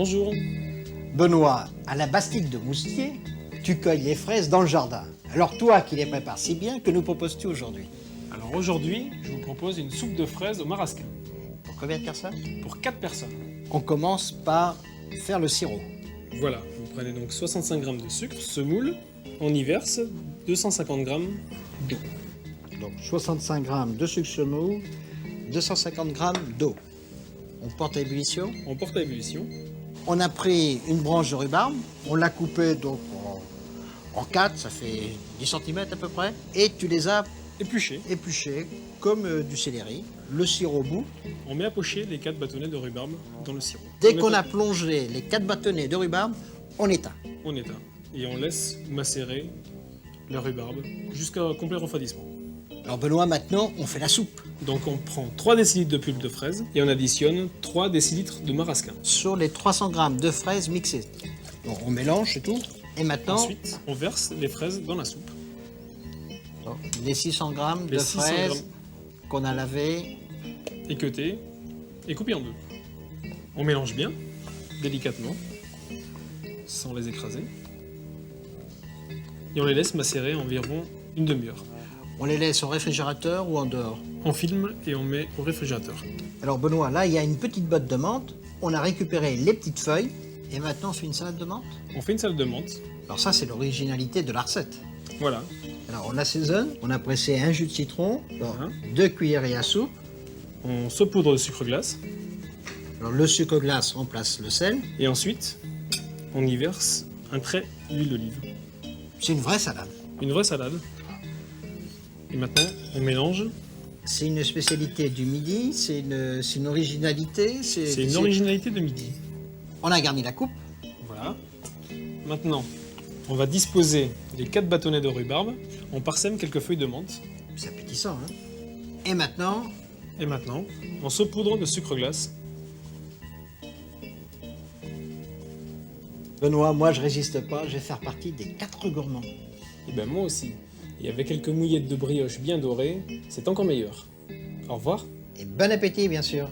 Bonjour. Benoît, à la Bastide de Moustier, tu cueilles les fraises dans le jardin. Alors toi qui les prépares si bien, que nous proposes-tu aujourd'hui? Alors aujourd'hui, je vous propose une soupe de fraises au marasquin Pour combien de personnes? pour 4 personnes. On commence par faire le sirop. Voilà, vous prenez donc 65 g de sucre, semoule, on y verse 250 g d'eau. Donc 65 g de sucre semoule, 250 g d'eau. On porte à ébullition. On porte à ébullition. On a pris une branche de rhubarbe, on l'a coupée donc en 4, ça fait 10 cm à peu près, et tu les as Épluché, épluchées comme du céleri, le sirop au bout. on met à pocher les 4 bâtonnets de rhubarbe dans le sirop. Dès qu'on a plongé les 4 bâtonnets de rhubarbe, on éteint. On éteint et on laisse macérer la rhubarbe jusqu'à complet refroidissement. Alors Benoît, maintenant, on fait la soupe. Donc on prend 3 décilitres de pulpe de fraise et on additionne 3 décilitres de marasquin. Sur les 300 g de fraises mixées. Bon, on mélange, c'est tout. Et maintenant, Ensuite, on verse les fraises dans la soupe. donc, les 600 g Les de 600 fraises grammes. qu'on a lavées. Équeuté et coupé en deux. On mélange bien, délicatement, sans les écraser. Et on les laisse macérer environ une demi-heure. On les laisse au réfrigérateur ou en dehors. On filme et on met au réfrigérateur. Alors Benoît, là, il y a une petite botte de menthe. On a récupéré les petites feuilles. Et maintenant, on fait une salade de menthe. On fait une salade de menthe. Alors ça, c'est l'originalité de la recette. Voilà. Alors on assaisonne. On a pressé un jus de citron, Voilà. 2 cuillerées à soupe. On saupoudre de sucre glace. Alors le sucre glace remplace le sel. Et ensuite, on y verse un trait d'huile d'olive. C'est une vraie salade. Une vraie salade. Et maintenant, on mélange. C'est une spécialité du Midi, c'est une originalité. C'est une originalité de midi. On a garni la coupe. Voilà. Maintenant, on va disposer les 4 bâtonnets de rhubarbe. On parsème quelques feuilles de menthe. C'est appétissant, hein. Et maintenant, Et maintenant, on saupoudre de sucre glace. Benoît, moi je résiste pas, je vais faire partie des 4 gourmands. Et ben moi aussi. Et avec quelques mouillettes de brioche bien dorées, c'est encore meilleur. Au revoir. Et bon appétit, bien sûr.